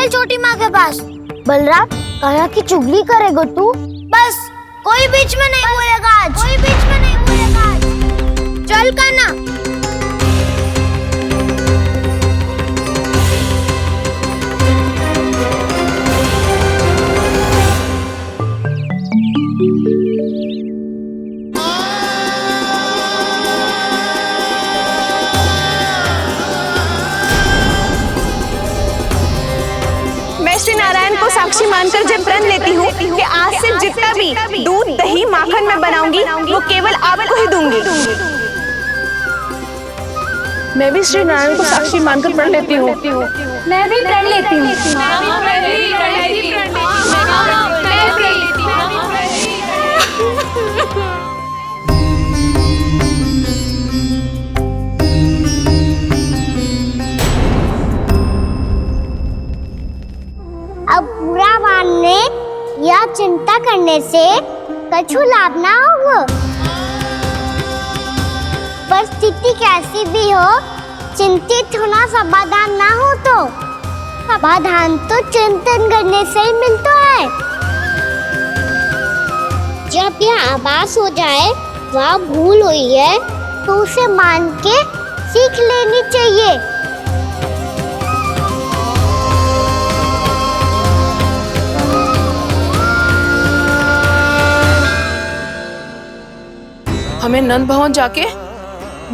चल छोटी माँ के पास। बलराम, कान्हा की चुगली करेगा तू? बस, कोई बीच में नहीं बोलेगा आज। कोई बीच में नहीं बोलेगा आज। चल कान्हा। श्री नारायण को साक्षी मानकर जब प्रण लेती हूँ कि आज से जितना भी दूध दही माखन मैं बनाऊंगी वो केवल आपको ही दूंगी। मैं भी श्री नारायण को साक्षी मानकर प्रण लेती हूँ। मैं भी प्रण लेती हूँ। अब बुरा मानने या चिंता करने से कछु लाभ ना होगा। परिस्थिति कैसी भी हो, चिंतित होना समाधान ना हो तो समाधान तो चिंतन करने से ही मिलता है। जब यह आभास हो जाए वह भूल हुई है तो उसे मान के सीख लेनी चाहिए। हमें नंद भवन जाके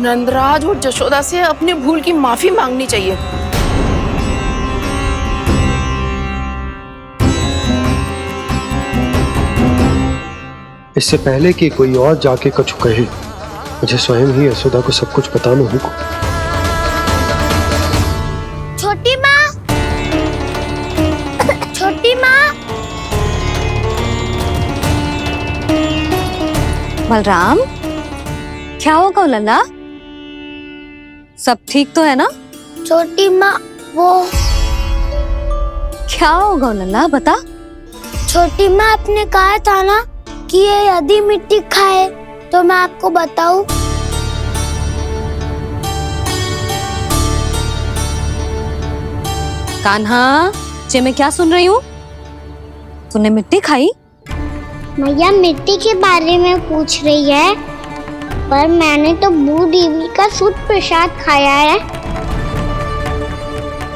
नंदराज और जशोदा से अपनी भूल की माफी मांगनी चाहिए। इससे पहले कि कोई और जाके कछु कहे, मुझे स्वयं ही यशोदा को सब कुछ बताना होगा। छोटी माँ, छोटी माँ। बलराम, क्या होगा लल्ला? सब ठीक तो है ना? छोटी माँ, वो क्या होगा लल्ला, बता। छोटी माँ, आपने कहा था ना कि ये यदि मिट्टी खाए तो मैं आपको बताऊं। कान्हा, जे मैं क्या सुन रही हूँ? तूने मिट्टी खाई? मैया मिट्टी के बारे में पूछ रही है, पर मैंने तो भू देवी का शुद्ध प्रसाद खाया है।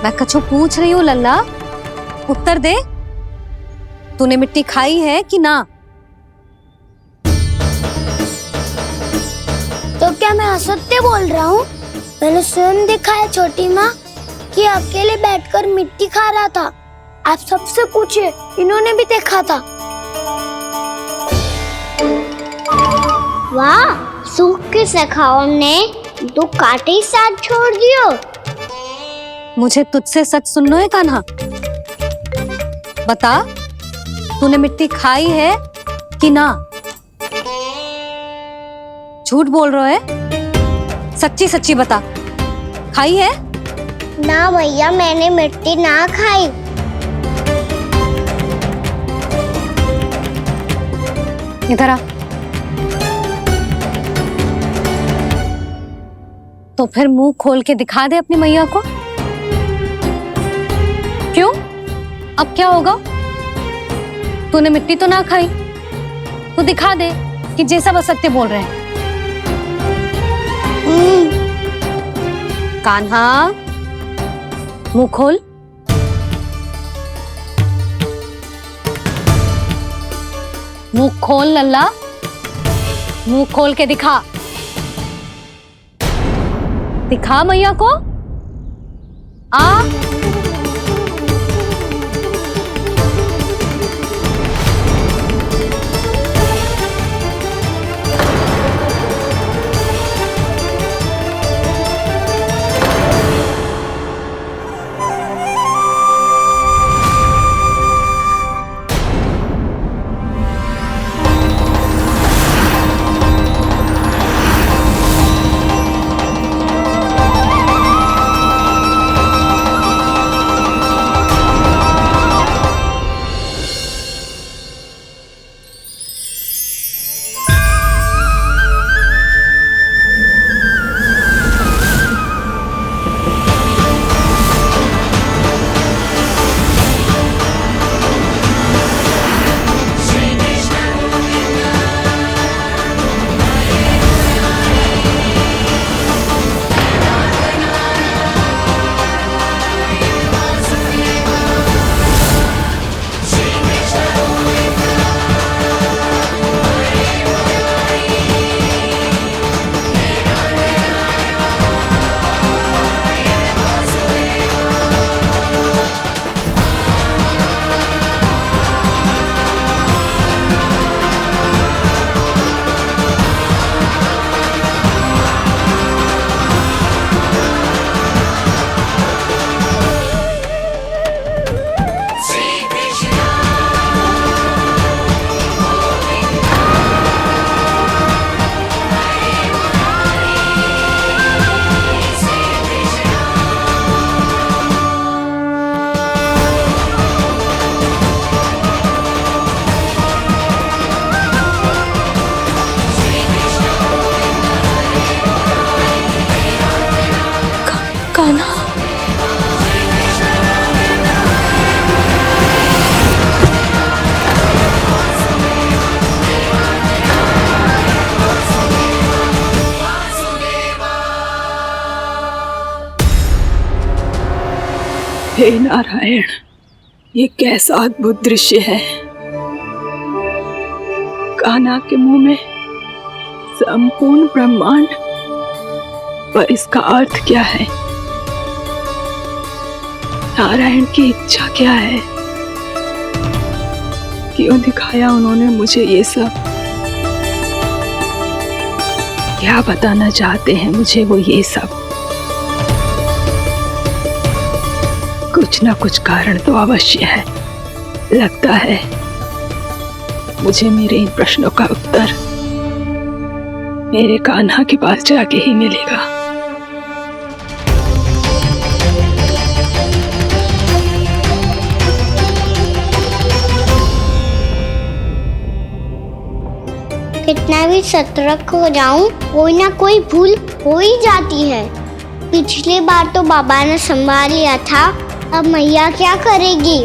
मैं कछु पूछ रही हूँ लल्ला, उत्तर दे। तूने मिट्टी खाई है कि ना? तो क्या मैं असत्य बोल रहा हूँ? मैंने स्वयं देखा है छोटी माँ कि अकेले बैठकर मिट्टी खा रहा था। आप सबसे पूछिए, इन्होंने भी देखा था। वाह, सूख के सखाओं ने दो कांटे ही साथ छोड़ दियो। मुझे तुझसे सच सुनना है कान्हा। बता, तूने मिट्टी खाई है कि ना? झूठ बोल रहा है, सच्ची सच्ची बता, खाई है? ना भैया, मैंने मिट्टी ना खाई। इधर आ। तो फिर मुंह खोल के दिखा दे अपनी मैया को। क्यों? अब क्या होगा? तूने मिट्टी तो ना खाई, तो दिखा दे कि जैसा वो सत्य बोल रहे हैं। कान्हा, मुंह खोल। मुंह खोल लल्ला, मुंह खोल के दिखा। दिखा मैया को। आ हे नारायण, ये कैसा अद्भुत दृश्य है। कान्हा के मुंह में संपूर्ण ब्रह्मांड, पर इसका अर्थ क्या है? नारायण की इच्छा क्या है? क्यों दिखाया उन्होंने मुझे ये सब? क्या बताना चाहते हैं मुझे वो ये सब? कुछ ना कुछ कारण तो अवश्य है। लगता है मुझे मेरे इन प्रश्नों का उत्तर मेरे कान्हा के पास जाके ही मिलेगा। कितना भी सतर्क हो जाऊं, कोई ना कोई भूल हो ही जाती है। पिछली बार तो बाबा ने संभाल लिया था, अब मैया क्या करेगी?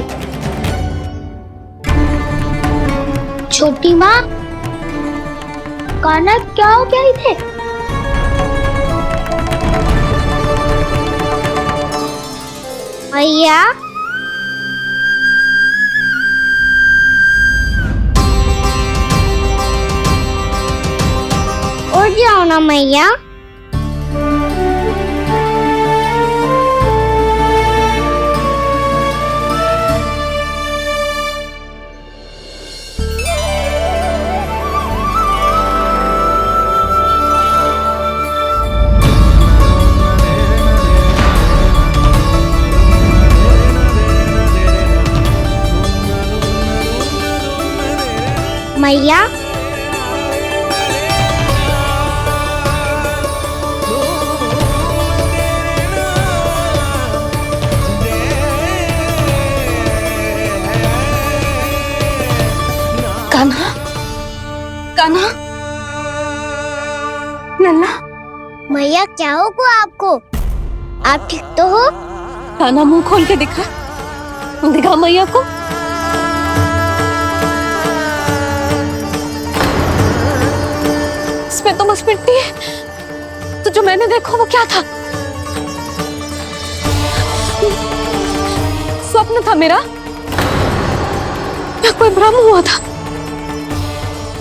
छोटी माँ, कान्हा क्या हो गया इधर? मैया, उठ जाओ ना मैया। मैया, कान्हा, कान्हा, लल्ला, मैया क्या होगा आपको? आप ठीक तो हो? कान्हा मुंह खोल के दिखा, दिखा मैया को। इसमें तो बस मिट्टी है। तो जो मैंने देखा वो क्या था? स्वप्न था मेरा या कोई भ्रम हुआ था?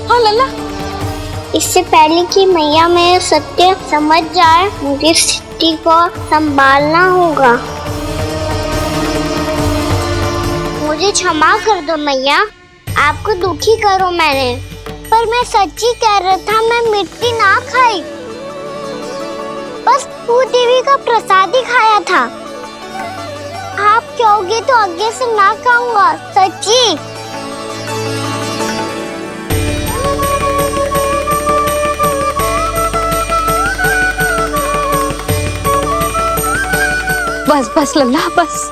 हाँ लल्ला, इससे पहले कि मैया मेरे सत्य समझ जाए, मुझे स्थिति को संभालना होगा। मुझे क्षमा कर दो मैया, आपको दुखी करो मैंने, पर मैं सच्ची कह रहा था। मैं मिट्टी ना खाई, बस भू देवी का प्रसाद ही खाया था। आप कहोगे तो आगे से ना खाऊंगा, सच्ची। बस बस लल्ला, बस।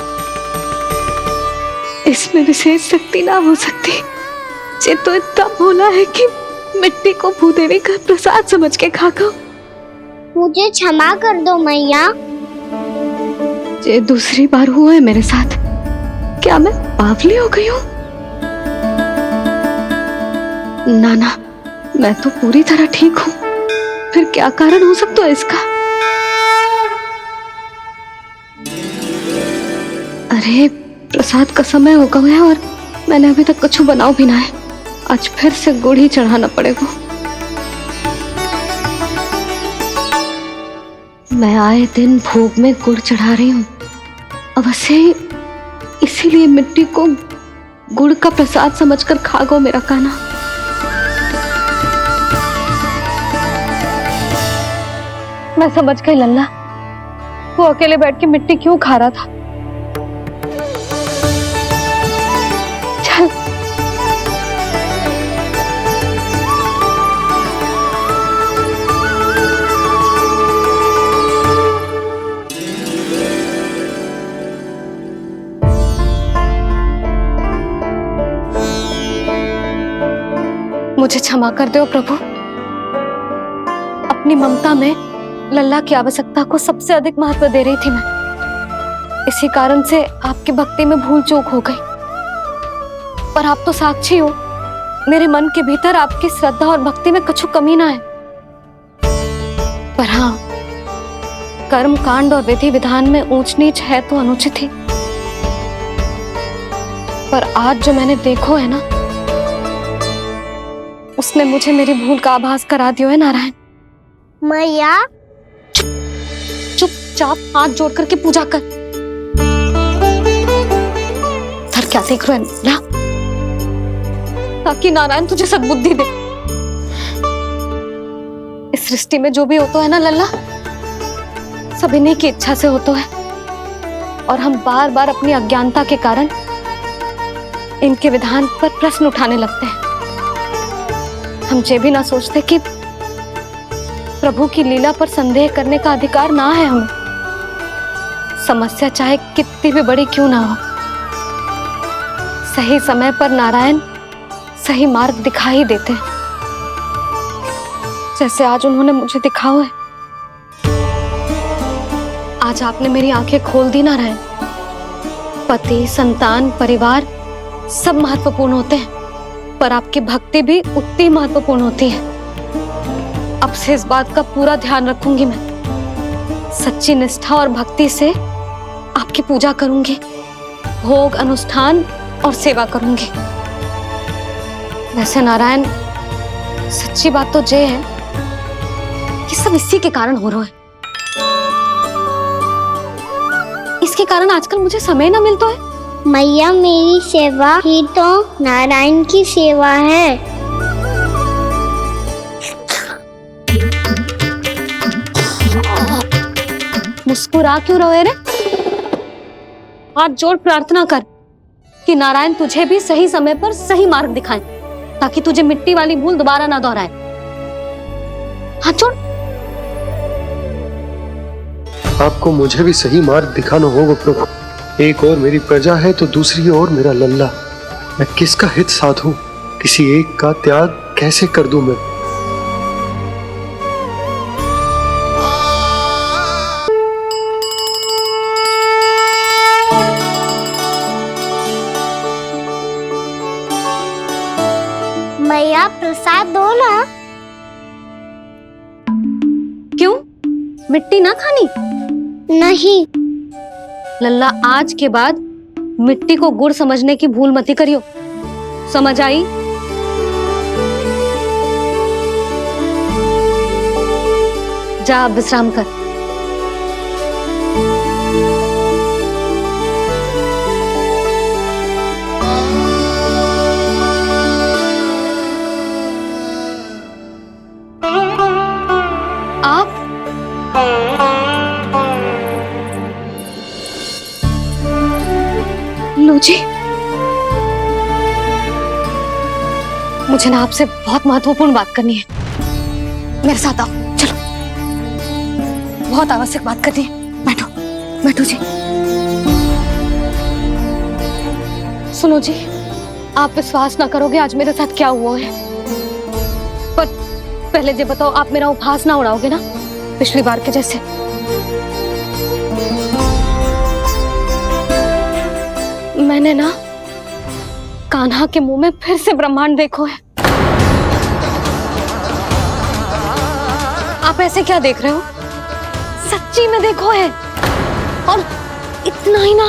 इसमें विशेष शक्ति ना हो सकती। ये तो इतना भोला है कि मिट्टी को भूदेवी का प्रसाद समझ के खागा। मुझे क्षमा कर दो मैया। ये दूसरी बार हुआ है मेरे साथ। क्या मैं बावली हो गई हूँ? ना ना, मैं तो पूरी तरह ठीक हूँ। फिर क्या कारण हो सकता है इसका? अरे प्रसाद का समय हो गया है और मैंने अभी तक कुछ बनाओ भी ना है। आज फिर से गुड़ ही चढ़ाना पड़ेगा। मैं आए दिन भोग में गुड़ चढ़ा रही हूँ, अवश्य ही इसीलिए मिट्टी को गुड़ का प्रसाद समझकर खा गो मेरा कान्हा। मैं समझ गई लल्ला, वो अकेले बैठ के मिट्टी क्यों खा रहा था। चल मुझे क्षमा कर दो प्रभु। अपनी ममता में लल्ला की आवश्यकता को सबसे अधिक महत्व दे रही थी मैं। इसी कारण से आपकी भक्ति में भूल चूक हो गई। पर आप तो साक्षी हो, मेरे मन के भीतर आपकी श्रद्धा और भक्ति में कुछ कमी ना है। पर हाँ, कर्म कांड और विधि विधान में ऊंच नीच है तो अनुचित ही। पर आज जो मैंने देखो है ना, उसने मुझे मेरी भूल का आभास करा दियो है नारायण। मैया चुपचाप हाथ जोड़ करके पूजा कर। सर क्या देख रहे हैं ना, ताकि नारायण तुझे सद्बुद्धि दे। इस सृष्टि में जो भी होता है ना लल्ला, सब इन्हीं की इच्छा से होता है, और हम बार बार अपनी अज्ञानता के कारण इनके विधान पर प्रश्न उठाने लगते हैं। हम ये भी ना सोचते कि प्रभु की लीला पर संदेह करने का अधिकार ना है हमें। समस्या चाहे कितनी भी बड़ी क्यों ना हो, सही समय पर नारायण सही मार्ग दिखा ही देते हैं, जैसे आज उन्होंने मुझे दिखाओ है। आज आपने मेरी आंखें खोल दी नारायण। पति, संतान, परिवार सब महत्वपूर्ण होते हैं, पर आपकी भक्ति भी उतनी महत्वपूर्ण होती है। अब से इस बात का पूरा ध्यान रखूंगी मैं। सच्ची निष्ठा और भक्ति से आपकी पूजा करूंगी, भोग, अनुष्ठान और सेवा करूंगी। वैसे नारायण, सच्ची बात तो ये है कि सब इसी के कारण हो रहा है। इसके कारण आजकल मुझे समय ना मिलता है। मैया, मेरी सेवा ही तो नारायण की सेवा है। मुस्कुरा क्यों रहे रे? हाथ जोड़ प्रार्थना कर कि नारायण तुझे भी सही समय पर सही मार्ग दिखाएं, ताकि तुझे मिट्टी वाली भूल दोबारा ना दोहराए। हाथ जोड़। आपको मुझे भी सही मार्ग दिखाना होगा प्रभु। एक और मेरी प्रजा है तो दूसरी ओर मेरा लल्ला। मैं किसका हित साधूं? किसी एक का त्याग कैसे कर दूं मैं? मैया, प्रसाद दो ना। क्यों? मिट्टी ना खानी? नहीं। लल्ला, आज के बाद मिट्टी को गुड़ समझने की भूल मत करियो। समझ आई? जा अब विश्राम कर। आप लो जी, मुझे ना आपसे बहुत महत्वपूर्ण बात करनी है। मेरे साथ आओ, चलो। बहुत आवश्यक बात करनी है। बैठो, बैठो जी। सुनो जी, आप विश्वास ना करोगे आज मेरे साथ क्या हुआ है। पर पहले ये बताओ, आप मेरा उपहास ना उड़ाओगे ना पिछली बार के जैसे? मैंने ना कान्हा के मुंह में फिर से ब्रह्मांड देखो है। आप ऐसे क्या देख रहे हो? सच्ची में देखो है। और इतना ही ना,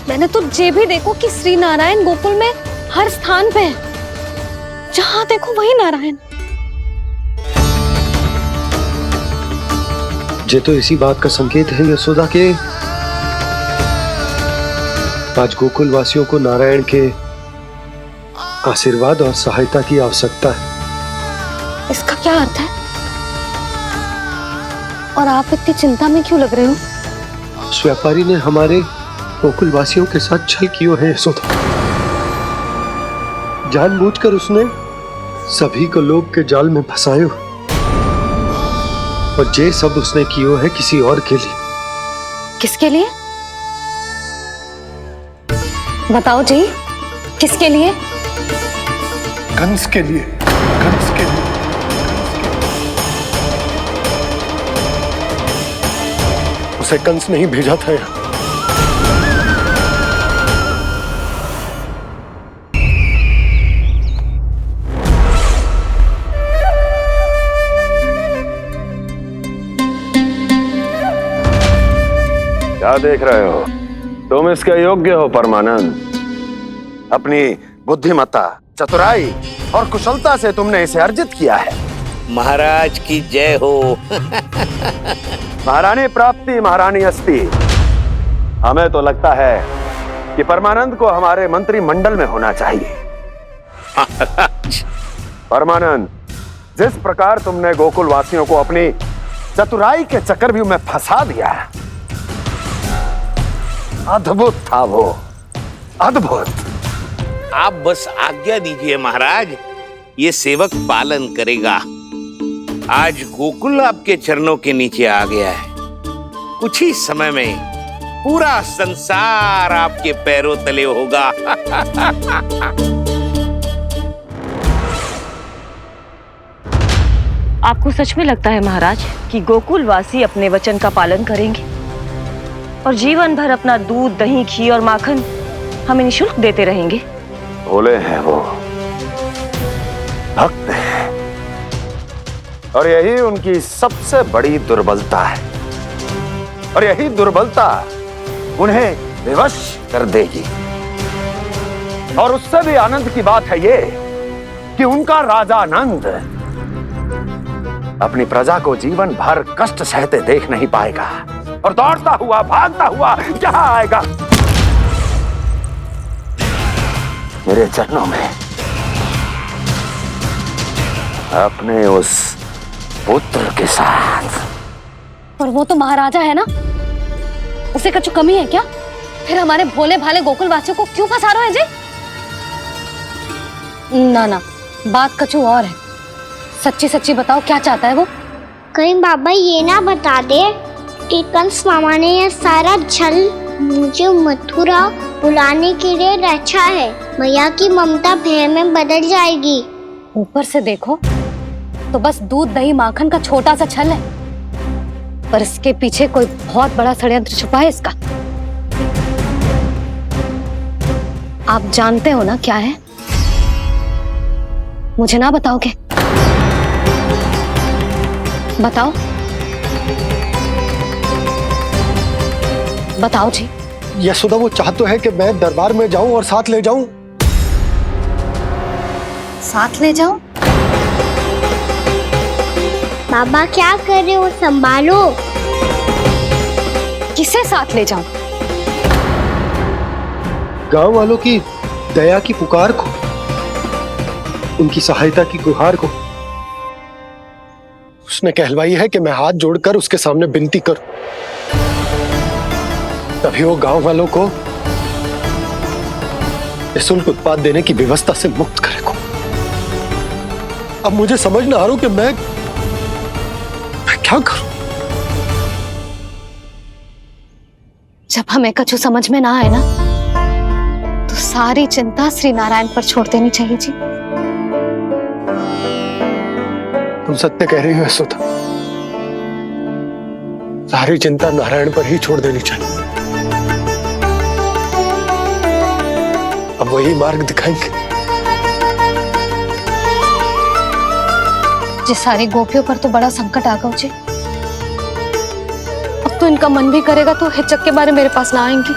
मैंने तो ये भी देखो कि श्री नारायण गोकुल में हर स्थान पे है। जहां देखो वही नारायण। ये तो इसी बात का संकेत है यशोदा के आज गोकुल वासियों को नारायण के आशीर्वाद और सहायता की आवश्यकता है। इसका क्या अर्थ है? और आप इतनी चिंता में क्यों लग रहे हो? उस व्यापारी ने हमारे गोकुल वासियों के साथ छल किया है यशोदा। जानबूझकर उसने सभी को लोभ के जाल में फंसायो, और ये सब उसने किया है किसी और के लिए। किसके लिए? बताओ जी, किसके लिए? कंस के लिए। कंस के लिए। उसे कंस नहीं भेजा था यहाँ। क्या देख रहे हो? तुम इसके योग्य हो परमानंद। अपनी बुद्धिमत्ता, चतुराई और कुशलता से तुमने इसे अर्जित किया है। महाराज की जय हो। महारानी प्राप्ति महारानी अस्ति। हमें तो लगता है कि परमानंद को हमारे मंत्रिमंडल में होना चाहिए। परमानंद, जिस प्रकार तुमने गोकुल वासियों को अपनी चतुराई के चक्रव्यूह में फंसा दिया, अद्भुत था वो, अद्भुत। आप बस आज्ञा दीजिए महाराज, ये सेवक पालन करेगा। आज गोकुल आपके चरणों के नीचे आ गया है। कुछ ही समय में पूरा संसार आपके पैरों तले होगा। आपको सच में लगता है महाराज कि गोकुलवासी अपने वचन का पालन करेंगे और जीवन भर अपना दूध, दही, घी और माखन हमें निःशुल्क देते रहेंगे? भोले हैं वो, भक्त हैं, और यही उनकी सबसे बड़ी दुर्बलता है। और यही दुर्बलता उन्हें विवश कर देगी। और उससे भी आनंद की बात है ये कि उनका राजा आनंद अपनी प्रजा को जीवन भर कष्ट सहते देख नहीं पाएगा और दौड़ता हुआ, भागता हुआ यहां आएगा मेरे चरणों में, अपने उस पुत्र के साथ। पर वो तो महाराजा है ना, उसे कुछ कमी है क्या? फिर हमारे भोले भाले गोकुल वासियों को क्यों फंसा रहे हैं जी? ना ना, बात कछु और है। सच्ची सच्ची बताओ, क्या चाहता है वो? कहीं बाबा ये ना बता दे कि कंस मामा ने यह सारा छल मुझे मथुरा बुलाने के लिए रचा है। मैया की ममता भय में बदल जाएगी। ऊपर से देखो तो बस दूध, दही, माखन का छोटा सा छल है, पर इसके पीछे कोई बहुत बड़ा षड्यंत्र छुपा है इसका। आप जानते हो ना क्या है? मुझे ना बताओगे? बताओ बताओ जी। यशोदा, वो चाह तो है कि मैं दरबार में जाऊं और साथ ले जाऊं। साथ ले जाऊं? बाबा क्या कर रहे हो, संभालो। किसे साथ ले जाऊं? गांव वालों की दया की पुकार को, उनकी सहायता की गुहार को। उसने कहलवाई है कि मैं हाथ जोड़कर उसके सामने विनती करूं, तभी वो गांव वालों को निःशुल्क उत्पाद देने की व्यवस्था से मुक्त करेगा। अब मुझे समझ ना आ रहा कि मैं क्या करूं। जब हमें कछु समझ में ना आए ना, तो सारी चिंता श्री नारायण पर छोड़ देनी चाहिए जी। तुम सत्य कह रही हो यशोदा, सारी चिंता नारायण पर ही छोड़ देनी चाहिए। अब वही मार्ग दिखाएंगे। जिस सारी गोपियों पर तो बड़ा संकट आ गया जी। अब तो इनका मन भी करेगा तो हिचक के बारे मेरे पास ना आएंगी।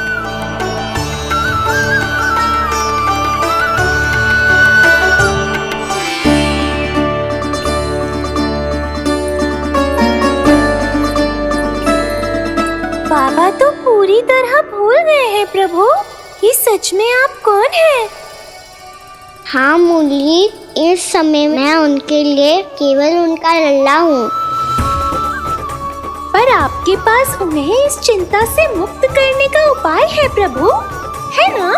बाबा तो पूरी तरह भूल गए हैं प्रभु, ये सच में आप कौन हैं? हाँ मुरली, इस समय मैं उनके लिए केवल उनका लल्ला हूँ। पर आपके पास उन्हें इस चिंता से मुक्त करने का उपाय है प्रभु, है ना?